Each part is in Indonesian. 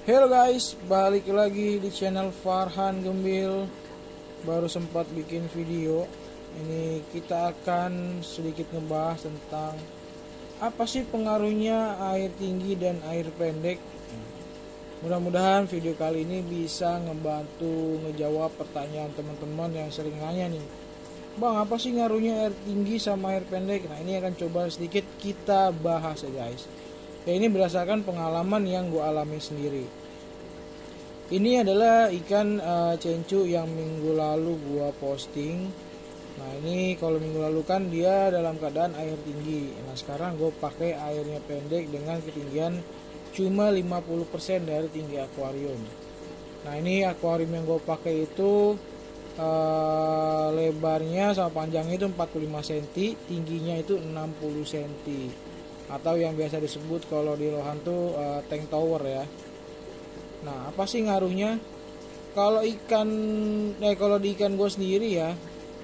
Halo guys, balik lagi di channel Farhan Gembil. Baru sempat bikin video. Ini kita akan sedikit ngebahas tentang apa sih pengaruhnya air tinggi dan air pendek. Mudah-mudahan video kali ini bisa ngebantu ngejawab pertanyaan teman-teman yang sering nanya nih, Bang, apa sih ngaruhnya air tinggi sama air pendek? Nah, ini akan coba sedikit kita bahas ya guys. Ya, ini berdasarkan pengalaman yang gue alami sendiri. Ini adalah ikan cencu yang minggu lalu gue posting. Nah, ini kalau minggu lalu kan dia dalam keadaan air tinggi. Nah, sekarang gue pakai airnya pendek dengan ketinggian cuma 50% dari tinggi akuarium. Nah, ini akuarium yang gue pakai itu lebarnya sama panjangnya itu 45 cm, tingginya itu 60 cm, atau yang biasa disebut kalau di Lohan tuh tank tower ya. Nah, apa sih ngaruhnya? Kalau kalau di ikan gue sendiri ya,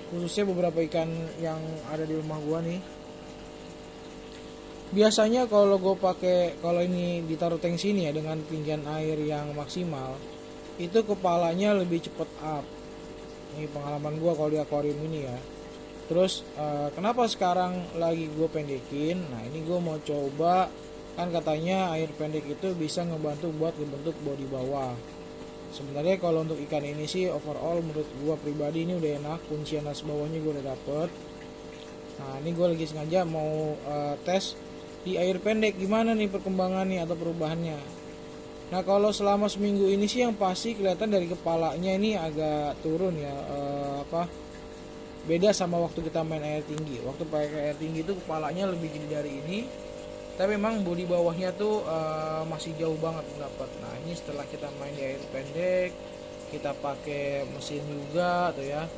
khususnya beberapa ikan yang ada di rumah gue nih, biasanya kalau ini ditaruh tank sini ya dengan ketinggian air yang maksimal, itu kepalanya lebih cepet up. Ini pengalaman gue kalau di akuarium ini ya. Terus kenapa sekarang lagi gue pendekin? Nah, ini gue mau coba, kan katanya air pendek itu bisa ngebantu buat ngebentuk bodi bawah. Sebenarnya kalau untuk ikan ini sih overall menurut gue pribadi ini udah enak, kuncian atas bawahnya gue udah dapet. Nah, ini gue lagi sengaja mau tes di air pendek gimana nih perkembangannya atau perubahannya. Nah, kalau selama seminggu ini sih yang pasti kelihatan dari kepalanya ini agak turun ya, beda sama waktu kita main air tinggi. Waktu pakai air tinggi itu kepalanya lebih gede dari ini, tapi memang bodi bawahnya tuh masih jauh banget dapat. Nah, ini setelah kita main di air pendek, kita pakai mesin juga tuh ya,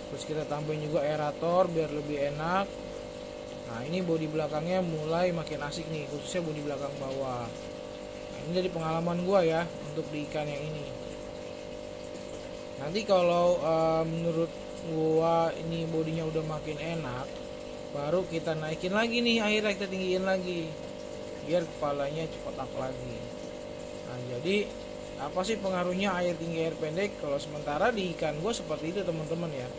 terus kita tambahin juga aerator biar lebih enak. Nah, ini bodi belakangnya mulai makin asik nih, khususnya bodi belakang bawah. Nah, ini dari pengalaman gua ya untuk di ikan yang ini. Nanti kalau menurut gua ini bodinya udah makin enak, baru kita naikin lagi nih airnya, kita tinggiin lagi biar kepalanya cepat up lagi. Nah, jadi apa sih pengaruhnya air tinggi air pendek? Kalau sementara di ikan gue seperti itu teman-teman ya.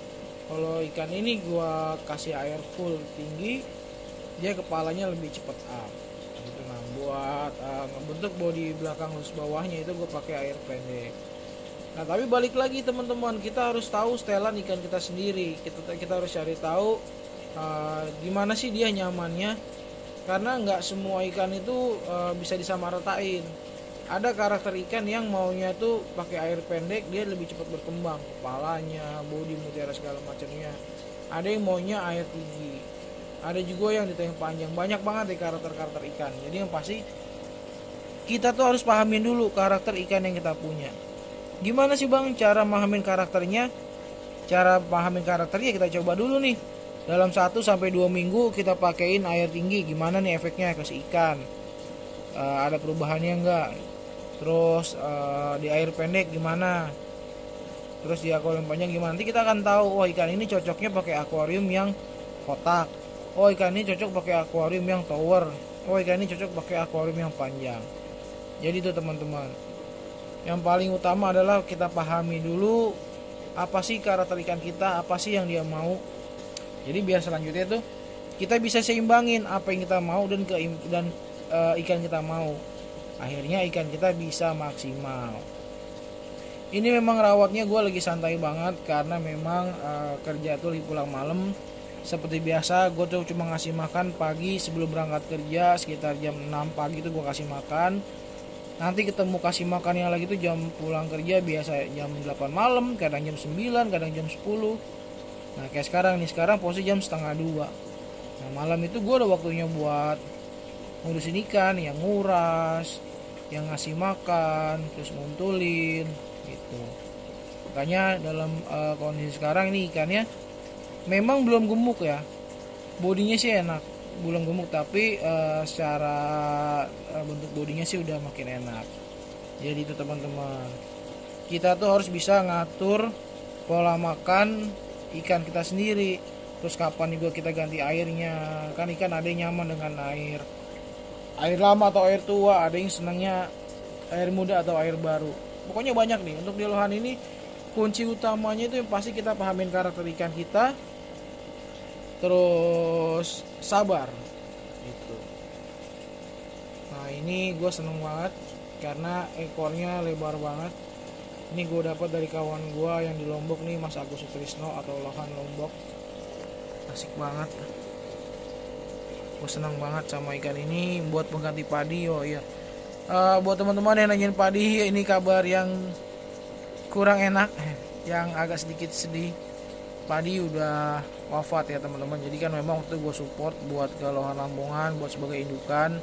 Kalau ikan ini gue kasih air full tinggi, dia kepalanya lebih cepat up gitu. Nah, buat ngebentuk bodi belakang khusus bawahnya itu gue pakai air pendek. Nah, tapi balik lagi teman-teman, kita harus tahu setelan ikan kita sendiri. Kita harus cari tahu gimana sih dia nyamannya, karena nggak semua ikan itu bisa disamaratain. Ada karakter ikan yang maunya tuh pakai air pendek, dia lebih cepat berkembang kepalanya, bodi, mutiara segala macamnya. Ada yang maunya air tinggi, ada juga yang di tank panjang. Banyak banget deh karakter ikan. Jadi yang pasti kita tuh harus pahamin dulu karakter ikan yang kita punya. Gimana sih bang cara pahamin karakternya? Cara pahamin karakternya kita coba dulu nih. Dalam 1-2 minggu kita pakein air tinggi, gimana nih efeknya ke si ikan? Ada perubahannya enggak? Terus di air pendek gimana? Terus di akuarium panjang gimana? Nanti kita akan tahu, oh ikan ini cocoknya pakai akuarium yang kotak. Oh ikan ini cocok pakai akuarium yang tower. Oh ikan ini cocok pakai akuarium yang panjang. Jadi itu teman-teman, yang paling utama adalah kita pahami dulu apa sih karakter ikan kita, apa sih yang dia mau. Jadi biar selanjutnya tuh kita bisa seimbangin apa yang kita mau dan ikan kita mau. Akhirnya ikan kita bisa maksimal. Ini memang rawatnya gue lagi santai banget karena memang kerja tuh pulang malam. Seperti biasa gue tuh cuma ngasih makan pagi sebelum berangkat kerja, sekitar jam 6 pagi tuh gue kasih makan. Nanti ketemu kasih makannya lagi tuh jam pulang kerja, biasa jam 8 malam, kadang jam 9, kadang jam 10. Nah, kayak sekarang posisi jam 1:30. Nah, malam itu gue ada waktunya buat ngurusin ikan, yang nguras, yang ngasih makan, terus nguntulin gitu. Makanya dalam kondisi sekarang ini ikannya memang belum gemuk ya. Bodinya sih enak, belum gemuk, tapi secara bentuk bodinya sih udah makin enak. Jadi itu teman-teman, kita tuh harus bisa ngatur pola makan ikan kita sendiri. Terus kapan juga kita ganti airnya, kan ikan ada yang nyaman dengan air lama atau air tua, ada yang senangnya air muda atau air baru. Pokoknya banyak nih untuk di lohan ini. Kunci utamanya itu yang pasti kita pahamin karakter ikan kita, terus sabar gitu. Nah ini gue seneng banget karena ekornya lebar banget. Ini gue dapat dari kawan gue yang di Lombok nih, Mas Agus Sutrisno atau Lohan Lombok. Asik banget. Gue senang banget sama ikan ini buat pengganti padi. Oh iya, buat teman-teman yang nanyain padi, ini kabar yang kurang enak, yang agak sedikit sedih. Padi udah wafat ya teman-teman. Jadi kan memang waktu gue support buat ke Lohan Lamongan buat sebagai indukan.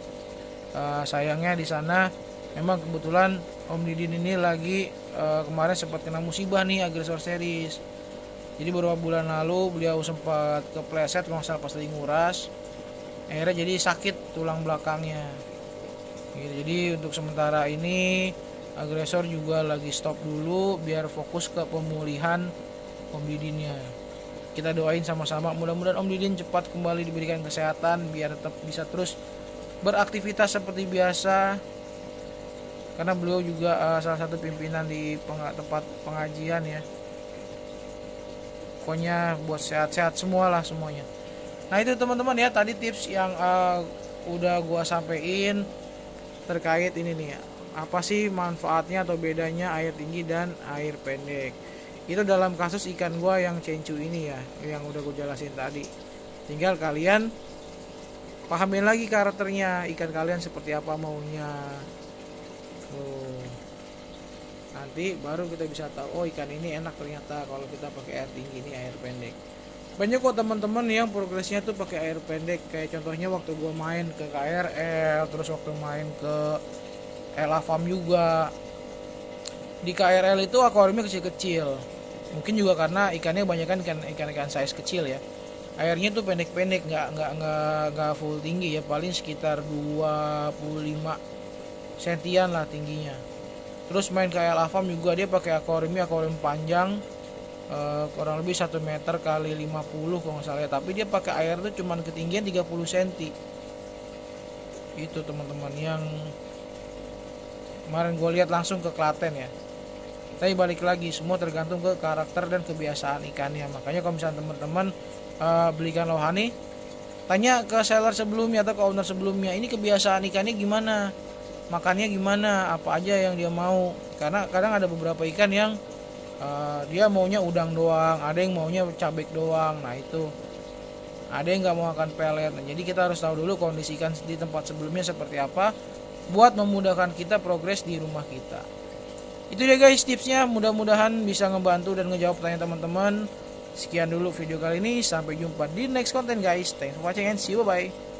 Sayangnya di sana memang kebetulan Om Didin ini lagi kemarin sempat kena musibah nih, agresor series. Jadi beberapa bulan lalu beliau sempat kepleset kalau nggak salah pas lagi nguras. Akhirnya jadi sakit tulang belakangnya. Jadi untuk sementara ini agresor juga lagi stop dulu biar fokus ke pemulihan Om Didinnya. Kita doain sama-sama mudah-mudahan Om Didin cepat kembali diberikan kesehatan biar tetap bisa terus beraktivitas seperti biasa. Karena beliau juga salah satu pimpinan di tempat pengajian ya. Pokoknya buat sehat-sehat semualah semuanya. Nah itu teman-teman ya, tadi tips yang udah gua sampein terkait ini nih, apa sih manfaatnya atau bedanya air tinggi dan air pendek. Itu dalam kasus ikan gua yang cencu ini ya, yang udah gue jelasin tadi. Tinggal kalian pahamin lagi karakternya ikan kalian seperti apa maunya. Nanti baru kita bisa tahu, oh ikan ini enak ternyata kalau kita pakai air tinggi, ini air pendek. Banyak kok teman-teman yang progresnya tuh pakai air pendek. Kayak contohnya waktu gua main ke KRL, terus waktu main ke Elafam juga. Di KRL itu akuariumnya kecil-kecil. Mungkin juga karena ikannya kebanyakan ikan size kecil ya. Airnya tuh pendek-pendek, nggak full tinggi ya, paling sekitar 25 sentian lah tingginya. Terus main ke Elafam juga dia pakai akuarium panjang, kurang lebih 1 meter kali 50 kalau nggak salah ya. Tapi dia pakai air tuh cuman ketinggian 30 cm. Itu teman-teman yang kemarin gue lihat langsung ke Klaten ya. Tapi balik lagi, semua tergantung ke karakter dan kebiasaan ikannya. Makanya kalau misalnya teman-teman belikan lohani, tanya ke seller sebelumnya atau ke owner sebelumnya, ini kebiasaan ikannya gimana, makannya gimana, apa aja yang dia mau. Karena kadang ada beberapa ikan yang dia maunya udang doang, ada yang maunya cabik doang. Nah itu ada yang nggak mau makan pelet. Nah, jadi kita harus tahu dulu kondisi ikan di tempat sebelumnya seperti apa buat memudahkan kita progres di rumah kita. Itu dia guys tipsnya, mudah-mudahan bisa ngebantu dan ngejawab pertanyaan teman-teman. Sekian dulu video kali ini, sampai jumpa di next konten guys. Thanks for watching and see you, bye bye.